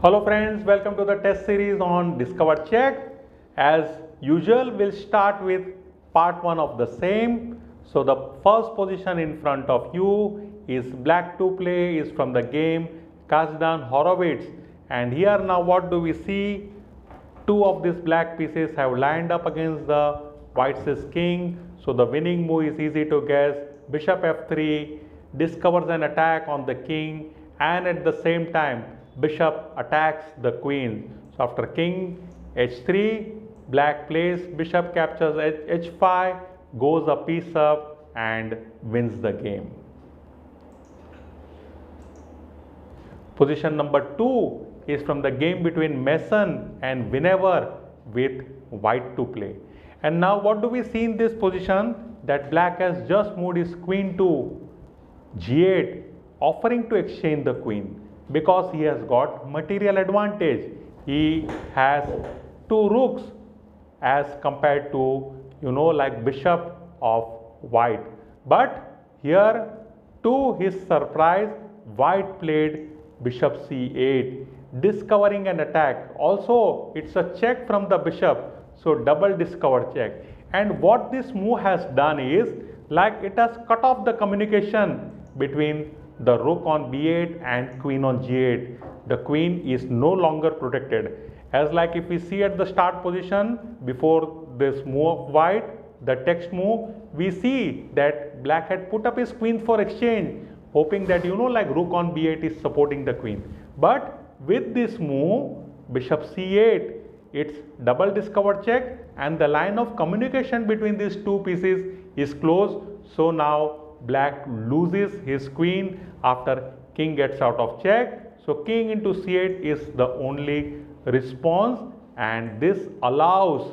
Hello friends, welcome to the test series on Discover Check. As usual, we'll start with part 1 of the same. So the first position in front of you is black to play, is from the game Kazdan Horowitz. And here now what do we see? Two of these black pieces have lined up against the white's king. So the winning move is easy to guess. Bishop f3 discovers an attack on the king, and at the same time bishop attacks the queen. So after king h3, black plays bishop captures h5, goes a piece up and wins the game. Position number 2 is from the game between Mason and Vinegar with white to play. And now what do we see in this position? That black has just moved his queen to g8, offering to exchange the queen because he has got material advantage. He has two rooks as compared to like bishop of white. But here to his surprise, white played bishop c8, discovering an attack. Also it's a check from the bishop, so double discover check. And what this move has done is like it has cut off the communication between the rook on b8 and queen on g8. The queen is no longer protected. As like if we see at the start position before this move of white, the text move, we see that black had put up his queen for exchange, hoping that like rook on b8 is supporting the queen. But with this move bishop c8, it's double discover check and the line of communication between these two pieces is closed. So now black loses his queen after king gets out of check. So king into c8 is the only response, and this allows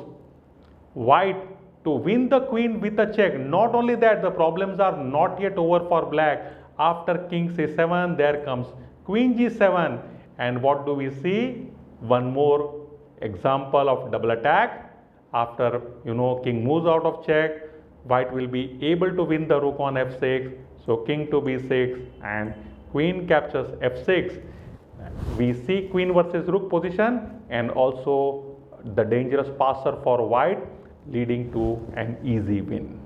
white to win the queen with a check. Not only that, the problems are not yet over for black. After king c7, there comes queen g7, and what do we see? One more example of double attack. After king moves out of check, white will be able to win the rook on f6. So king to b6 and queen captures f6. We see queen versus rook position and also the dangerous passer for white, leading to an easy win.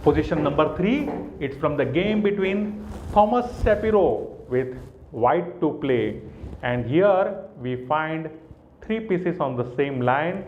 Position number 3, it's from the game between Thomas Shapiro with white to play. And here we find three pieces on the same line.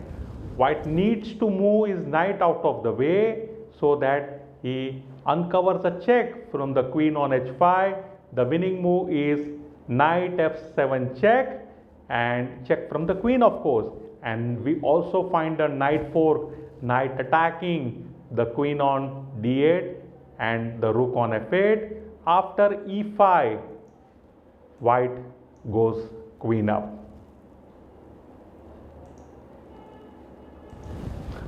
White needs to move his knight out of the way so that he uncovers a check from the queen on h5. The winning move is knight f7 check and check from the queen, of course. And we also find a knight 4, knight attacking the queen on d8 and the rook on f8. After e5, white goes queen up.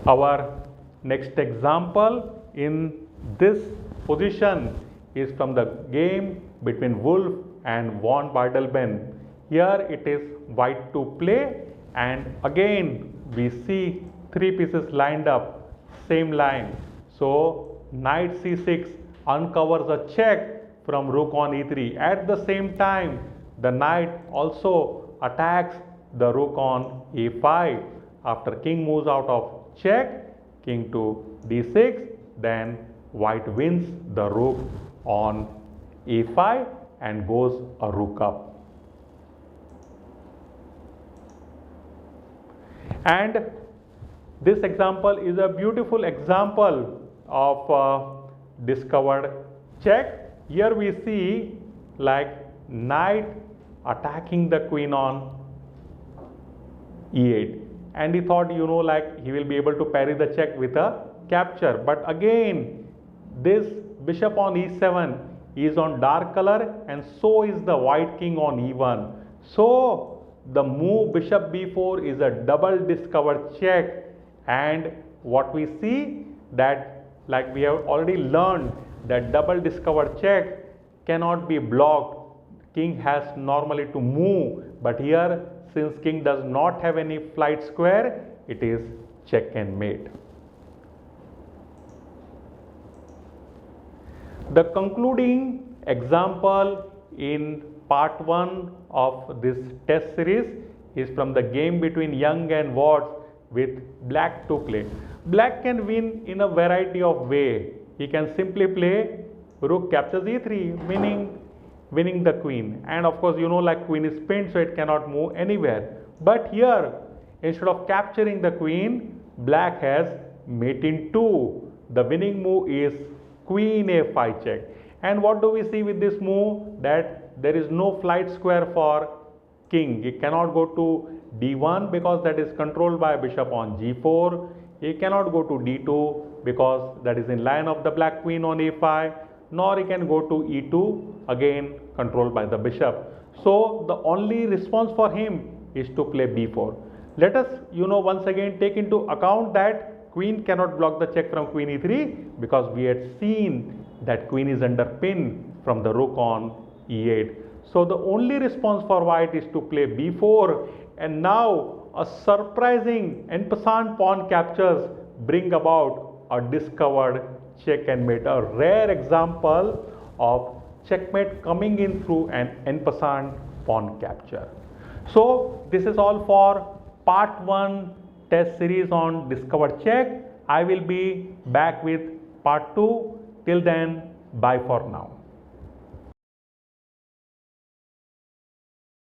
Our next example in this position is from the game between Wolf and von Bardelben. Here it is white to play, and again we see three pieces lined up, same line. So knight c6 uncovers a check from rook on e3. At the same time, the knight also attacks the rook on a5. After king moves out of check, king to d6, then white wins the rook on a5 and goes a rook up. And this example is a beautiful example of discovered check. Here we see like knight attacking the queen on e8, and he thought like he will be able to parry the check with a capture. But again this bishop on e7 is on dark color, and so is the white king on e1. So the move bishop b4 is a double discovered check, and what we see that like we have already learned that double discovered check cannot be blocked. King has normally to move, but here since king does not have any flight square, it is check and mate. The concluding example in part 1 of this test series is from the game between Young and Watts with black to play. Black can win in a variety of way. He can simply play rook captures e3, winning the queen, and of course you know, like queen is pinned, so it cannot move anywhere. But here, instead of capturing the queen, black has mate in 2. The winning move is queen a5 check. And what do we see with this move? That there is no flight square for king. He cannot go to d1 because that is controlled by bishop on g4. He cannot go to d2 because that is in line of the black queen on a5, nor he can go to e2, again controlled by the bishop. So the only response for him is to play b4. Let us once again take into account that queen cannot block the check from queen e3 because we had seen that queen is under pin from the rook on e8. So the only response for white is to play b4, and now a surprising en passant pawn captures bring about a discovered check and mate, a rare example of checkmate coming in through an en passant pawn capture. So this is all for part 1 test series on discovered check. I will be back with part 2. Till then, bye for now.